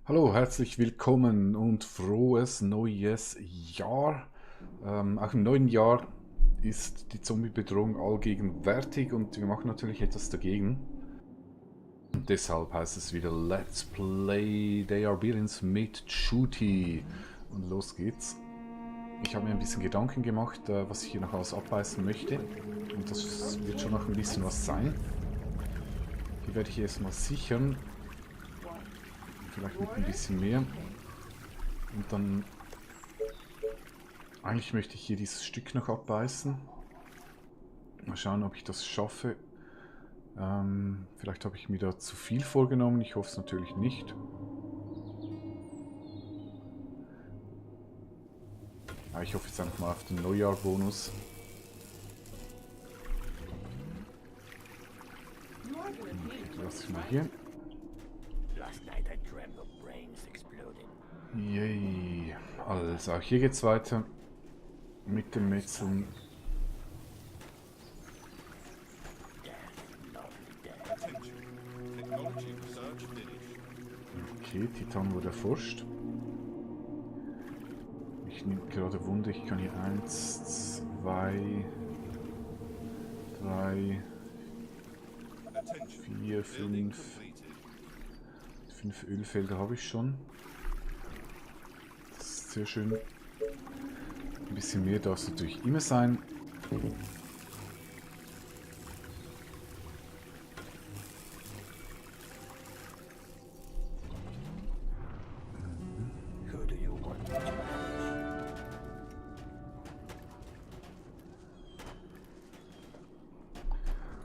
Hallo, herzlich willkommen und frohes neues Jahr. Auch im neuen Jahr ist die Zombie-Bedrohung allgegenwärtig und wir machen natürlich etwas dagegen. Und deshalb heißt es wieder Let's Play They Are Birins mit Shooty. Und los geht's. Ich habe mir ein bisschen Gedanken gemacht, was ich hier noch alles abbeißen möchte. Und das wird schon noch ein bisschen was sein. Hier werde ich erstmal sichern. Vielleicht mit ein bisschen mehr. Und dann... Eigentlich möchte ich hier dieses Stück noch abbeißen. Mal schauen, ob ich das schaffe. Vielleicht habe ich mir da zu viel vorgenommen. Ich hoffe es natürlich nicht. Aber ich hoffe jetzt einfach mal auf den Neujahr-Bonus. Okay, lasse ich mal hier. Yay. Also, auch hier geht's weiter. Mit dem Metzeln. Okay, Titan wurde erforscht. Ich nehme gerade Wunder, ich kann hier 1, 2, 3, 4, 5. 5 Ölfelder habe ich schon. Das ist sehr schön. Ein bisschen mehr darf es natürlich immer sein.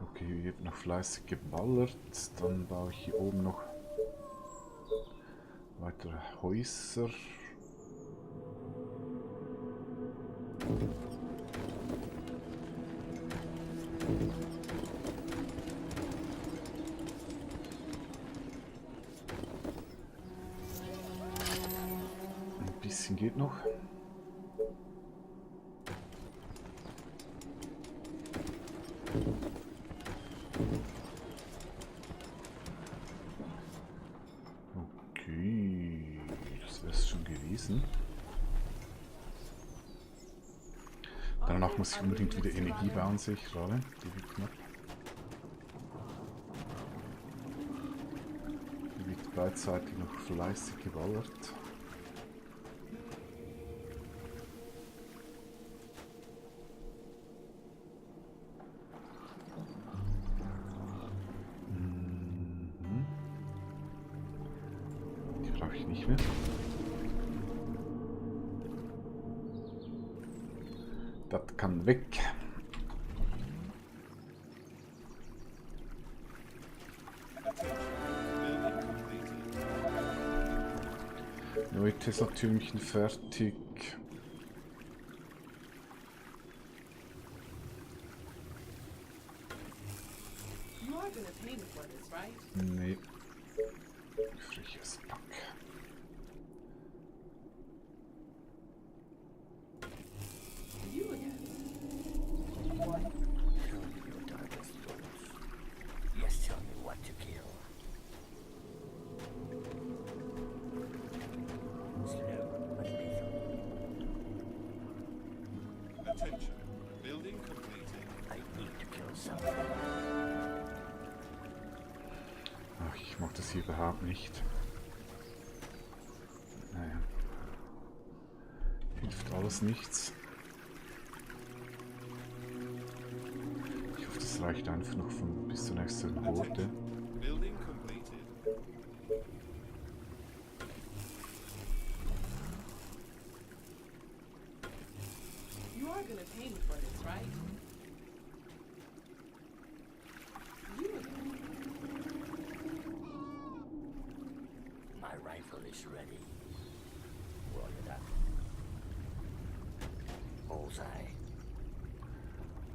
Okay, hier wird noch fleißig geballert. Dann baue ich hier oben noch weitere Häuser. Ein bisschen geht noch. Okay, das wäre es schon gewesen. Danach muss ich unbedingt wieder Energie bauen, sehe ich gerade. Die wird knapp. Die wird beidseitig noch fleißig geballert. Die brauche ich nicht mehr. Das kann weg. Neue Tesla-Türmchen fertig. Nee. Freches Pack. Ach, ich mag das hier überhaupt nicht. Naja. Hilft alles nichts. Ich hoffe, das reicht einfach noch von bis zur nächsten Horde.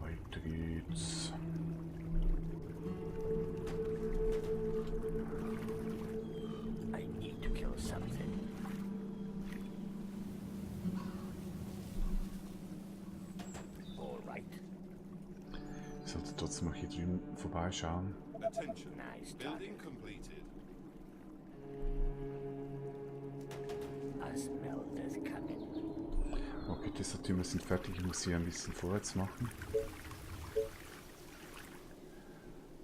Weiter geht's. Ich sollte trotzdem noch hier drüben vorbeischauen. Okay, die Statuen sind fertig, ich muss hier ein bisschen vorwärts machen.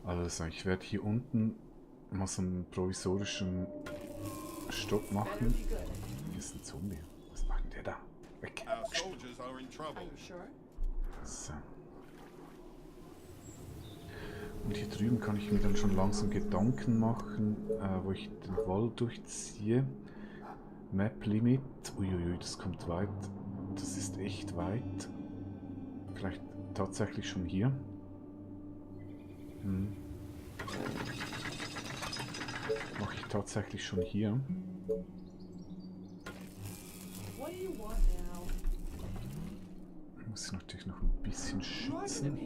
Also ich werde hier unten mal so einen provisorischen Stopp machen. Hier ist ein Zombie. Was macht denn der da? Weg. So. Und hier drüben kann ich mir dann schon langsam Gedanken machen, wo ich den Wall durchziehe. Map Limit. Uiuiui, das kommt weit. Das ist echt weit. Vielleicht tatsächlich schon hier. Mache ich tatsächlich schon hier. Muss ich natürlich noch ein bisschen schützen.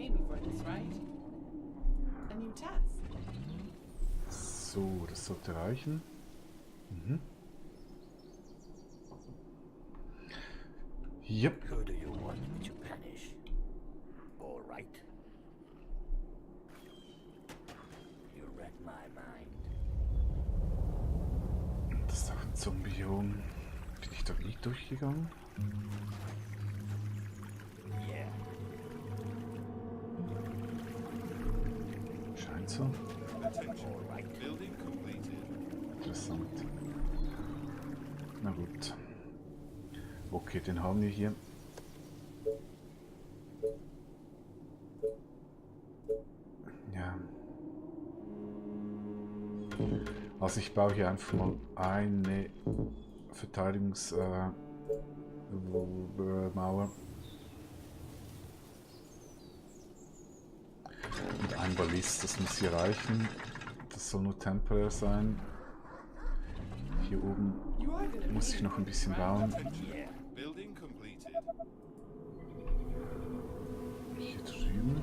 So, das sollte reichen. Yep. Das ist doch ein Zombie-Biom. Bin ich da nicht durchgegangen? Scheint so. Interessant. Na gut. Okay, den haben wir hier. Ja. Also ich baue hier einfach mal eine Verteidigungsmauer. Und ein Ballist, das muss hier reichen. Das soll nur temporär sein. Hier oben muss ich noch ein bisschen bauen. Hier drüben.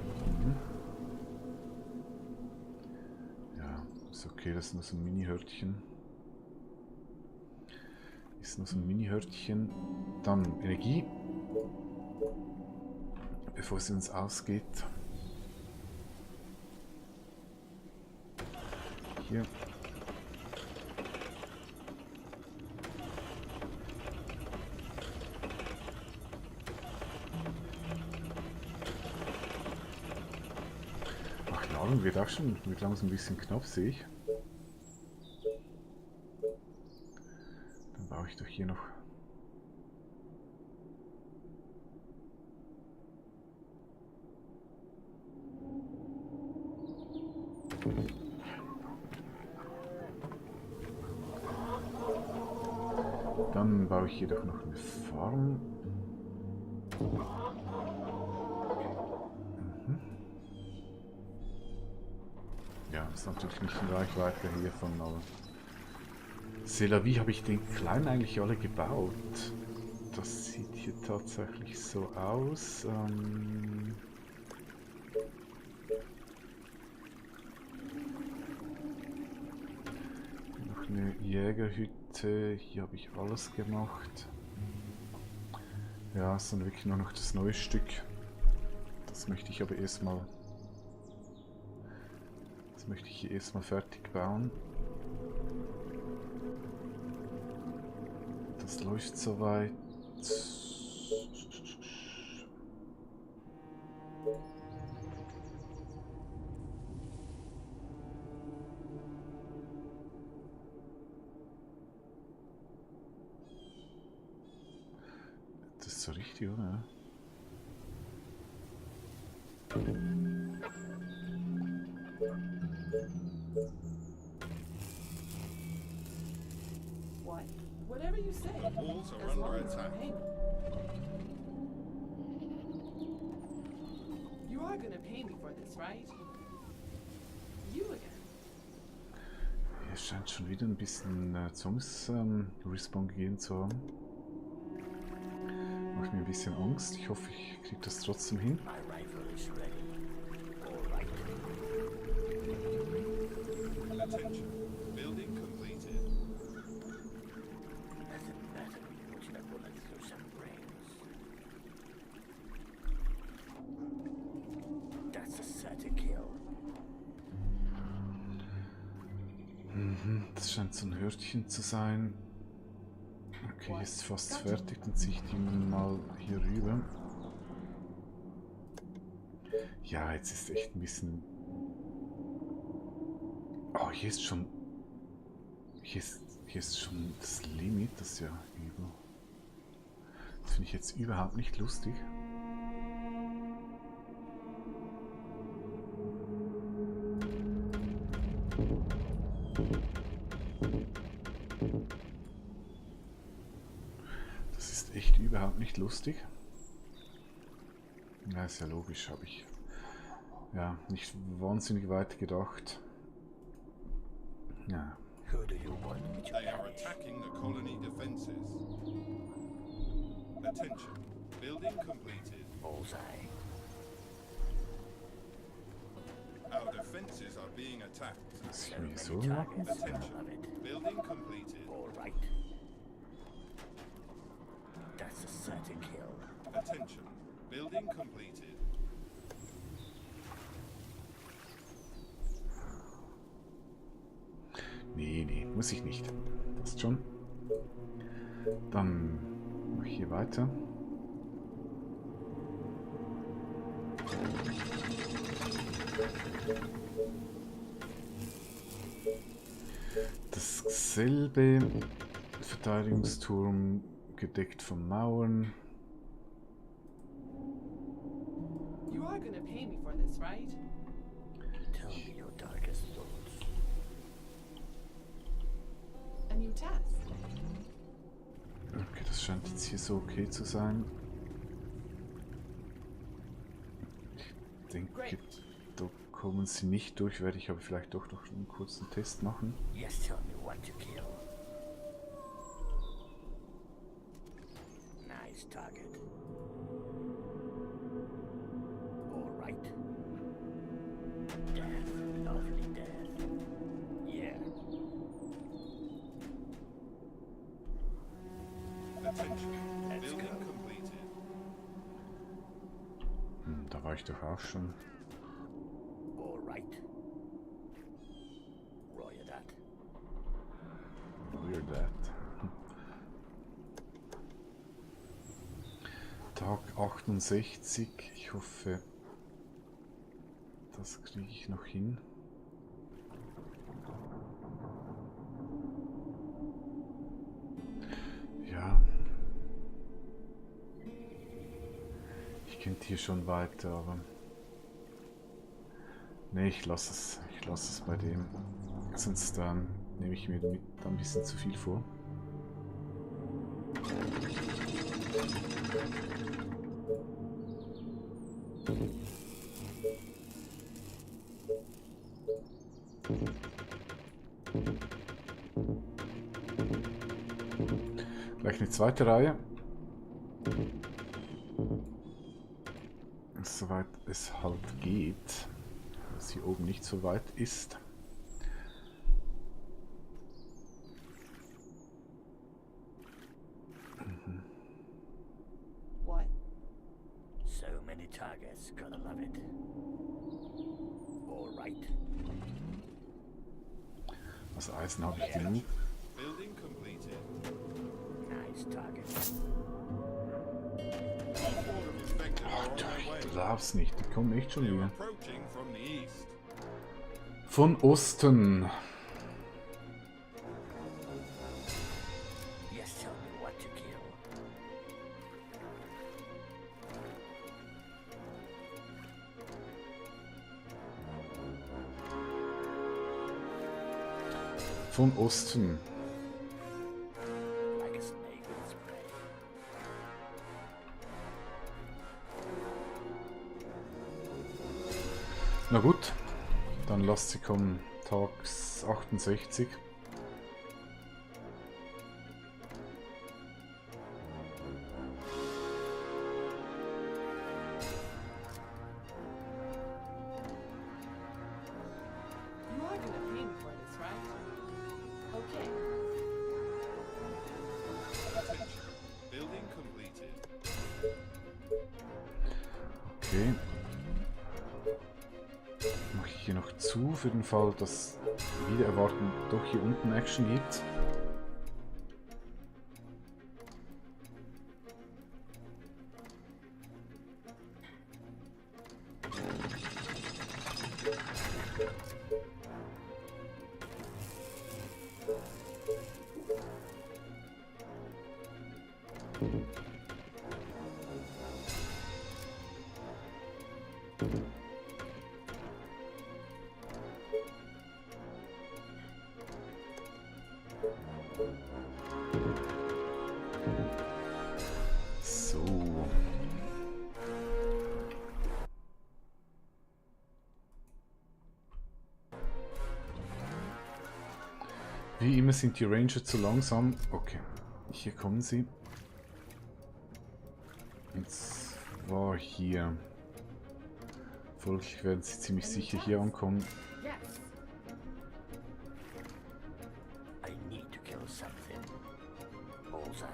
Ja, ist okay, das ist nur so ein Mini-Hörtchen. Ist nur so ein Mini-Hörtchen. Dann Energie. Bevor sie uns ausgeht. Hier. Ach, Ladung wird auch schon langsam ein bisschen knapp, sehe ich. Dann baue ich doch hier noch. Dann baue ich hier doch noch eine Farm. Ja, ist natürlich nicht in Reichweite hiervon, aber Wie habe ich den Kleinen eigentlich alle gebaut? Das sieht hier tatsächlich so aus. Noch eine Jägerhütte. Hier habe ich alles gemacht. Ja, es ist dann wirklich nur noch das neue Stück. Das möchte ich aber erstmal. Das möchte ich hier erstmal fertig bauen. Das läuft soweit. Das ist so richtig, oder? Whatever you say, Walls are as long under as you attack. pay me. You are gonna pay me for this, right? You again. Hier scheint schon wieder ein bisschen Zombies Respawn gegeben zu haben. Macht mir ein bisschen Angst. Ich hoffe, ich kriege das trotzdem hin. Attention. Building completed. Das scheint so ein Hörtchen zu sein. Okay, ist fast fertig, dann ziehe ich die mal hier rüber. Ja, jetzt ist echt ein bisschen... Oh, hier ist schon... Hier ist schon das Limit, das ist ja übel. Das finde ich jetzt überhaupt nicht lustig. Das ist echt überhaupt nicht lustig. Ja, ist ja logisch, habe ich ja nicht wahnsinnig weit gedacht. Ja. Who do you want me to They are punish? attacking the colony defenses. Attention. Building completed. Bullseye. Our defenses are being attacked. Das ist So mir so many machen. targets. I Attention. love it. Building completed. All right. That's a certain kill. Attention. Building completed. Nee, nee, muss ich nicht. Passt schon. Dann mache ich hier weiter. Dasselbe Verteidigungsturm gedeckt von Mauern. You are gonna pay me for this, right? Tell me your darkest thoughts. A new test. Okay, das scheint jetzt hier so okay zu sein. Ich denke, Great. da kommen sie nicht durch. Werde ich aber vielleicht doch noch einen kurzen Test machen. Yes, tell me what to kill. Nice target. All right. Death, lovely death. Yeah. Attention. Let's Building go. completed. Da war ich doch auch schon. All right. Roger that. Weird that. Tag 68. Ich hoffe, das kriege ich noch hin. Ja. Ich könnte hier schon weiter, aber... Nee, ich lasse es. Ich lasse es bei dem. Sonst nehme ich mir damit ein bisschen zu viel vor. Gleich eine zweite Reihe. Soweit es halt geht. Was hier oben nicht so weit ist. What? So many targets, gotta love it. All right. Das Eisen habe ich genug. Building completed. Nice target. Our border inspectors are on their way. Ich glaub's nicht, die kommen echt schon They're wieder. approaching from the east. Von Osten. Yes, tell me what to kill. Von Osten. Like a snake in its prey. Na gut, dann lasst sie kommen. Tags 68. You are gonna pay me for this, right? Okay. Attention. Building completed. Okay. Mache ich hier noch zu, für den Fall, dass wieder erwarten doch hier unten Action gibt. So. Wie immer sind die Ranger zu langsam. Okay, hier kommen sie. Und zwar hier. Folglich werden sie ziemlich sicher hier ankommen. Yes. I need to kill something. Bullseye.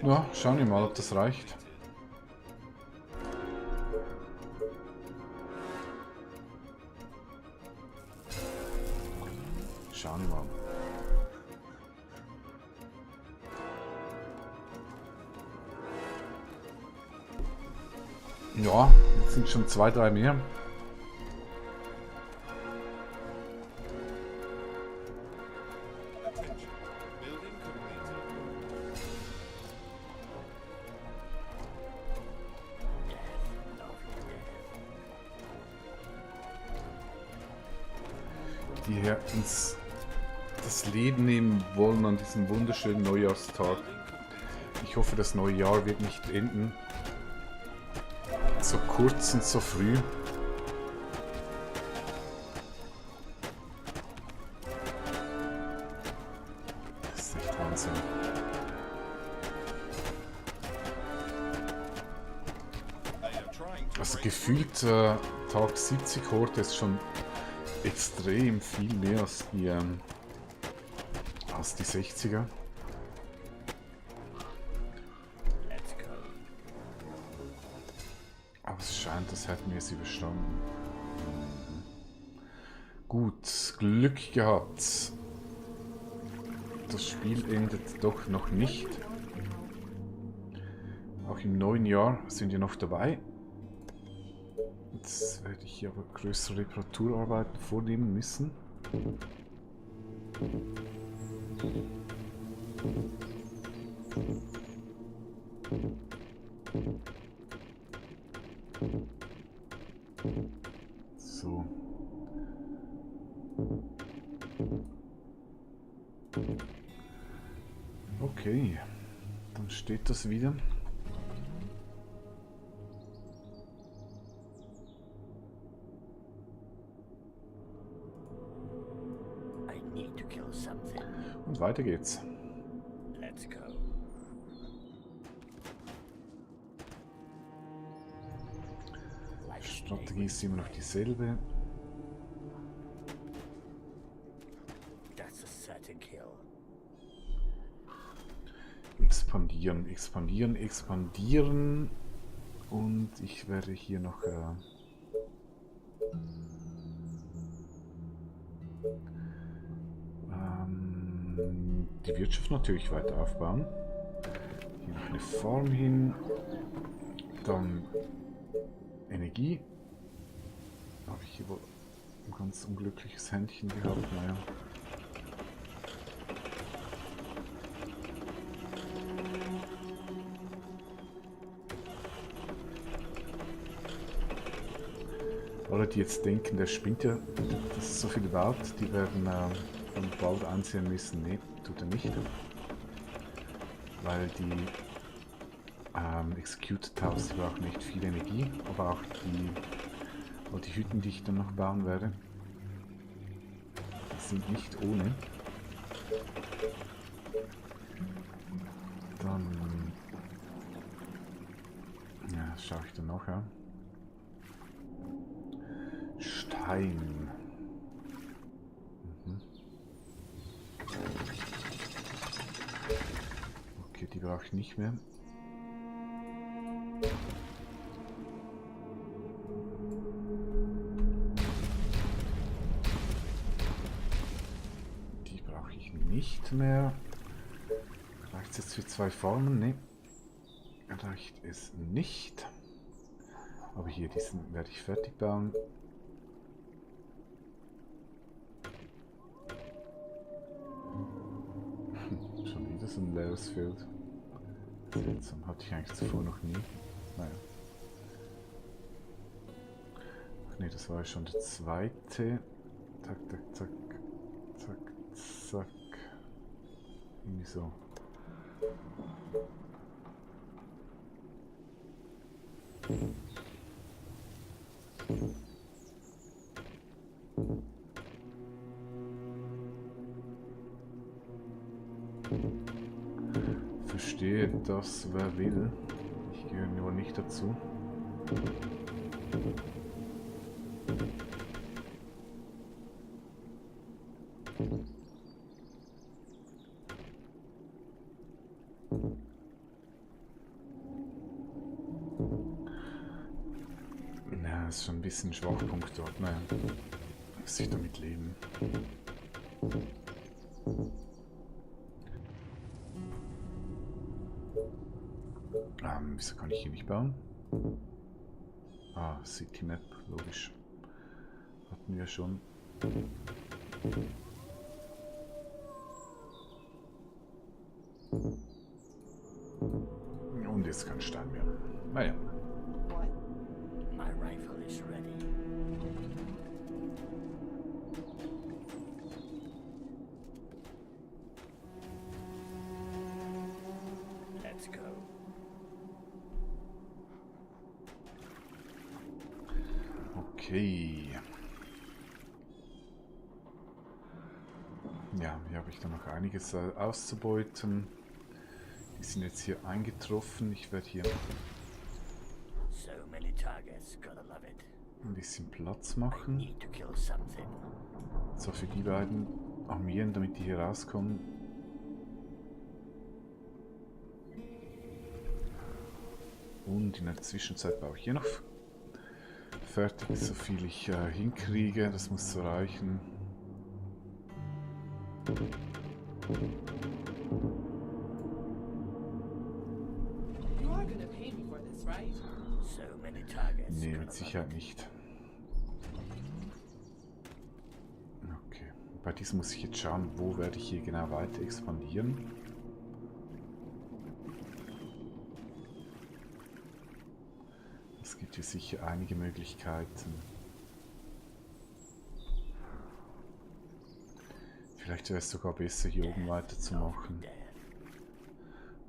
Ja, schauen wir mal, ob das reicht. Schauen wir mal. Ja, jetzt sind schon 2, 3 mehr. Attention. Building completed. Die hier uns das Leben nehmen wollen an diesem wunderschönen Neujahrstag. Ich hoffe, das neue Jahr wird nicht enden. So kurz und so früh. Das ist echt Wahnsinn. They are trying to Also break gefühlt Tag 70 Horde ist schon extrem viel mehr als die 60er. Let's go. Aber es scheint, als hätten wir es überstanden. Mhm. Gut, Glück gehabt. Das Spiel endet doch noch nicht. Auch im neuen Jahr sind wir noch dabei. Jetzt werde ich hier aber größere Reparaturarbeiten vornehmen müssen. So. Okay, dann steht das wieder. I need to kill something. Und weiter geht's. Let's go. Strategie ist immer noch dieselbe. That's a certain kill. Expandieren, expandieren, expandieren. Und ich werde hier noch die Wirtschaft natürlich weiter aufbauen. Hier noch eine Farm hin. Dann Energie. Habe ich hier wohl ein ganz unglückliches Händchen gehabt, naja. Alle, die jetzt denken, der spinnt ja, dass es so viel baut, die werden dann bald ansehen müssen, nee, tut er nicht. Weil die Executed House brauchen nicht viel Energie, aber auch die Hütten, die ich dann noch bauen werde, die sind nicht ohne. Dann ja, schaue ich dann noch, ja. Stein. Mhm. Okay, die brauche ich nicht mehr. Die brauche ich nicht mehr. Reicht es jetzt für 2 Farmen? Ne. Reicht es nicht. Aber hier, diesen werde ich fertig bauen. wieder so ein leeres Feld. Seltsam, hatte ich eigentlich zuvor noch nie. Naja. Ach nee, das war ja schon der zweite. Zack, zack, zack. Zack, zack. Irgendwie so. Verstehe das, wer will. Ich gehöre nur nicht dazu. Na, ist schon ein bisschen ein Schwachpunkt dort. Naja, muss ich damit leben. Wieso kann ich hier nicht bauen? Ah, City Map, logisch. Hatten wir schon. Und jetzt kein Stein mehr. Naja. What? My rifle is ready. Let's go. Okay. Ja, hier habe ich dann noch einiges auszubeuten. Die sind jetzt hier eingetroffen. Ich werde hier So many targets, gotta love it. ein bisschen Platz I machen. need to kill something. So für die beiden armieren, damit die hier rauskommen. Und in der Zwischenzeit baue ich hier noch fertig, so viel ich hinkriege. Das muss so reichen. You are gonna pay me for this, right? So many targets. Nee, gotta mit love Sicherheit it. nicht. Okay, bei diesem muss ich jetzt schauen, wo werde ich hier genau weiter expandieren. Es gibt hier sicher einige Möglichkeiten. Vielleicht wäre es sogar besser, hier oben weiterzumachen. Death.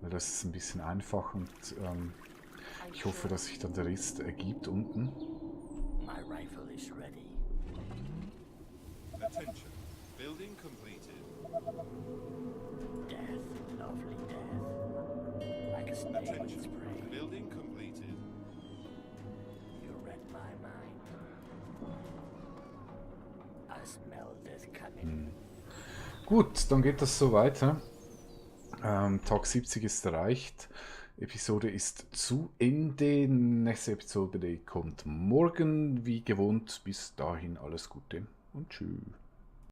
Weil das ist ein bisschen einfach und ich hoffe, dass sich dann der Rest ergibt unten. My rifle is ready. Attention. Building completed. Death, lovely death. Like a snake in its Attention. prey. Building completed. You read my mind. I smell death coming. Gut, dann geht das so weiter. Tag 70 ist erreicht. Episode ist zu Ende. Nächste Episode kommt morgen, wie gewohnt. Bis dahin alles Gute und tschüss.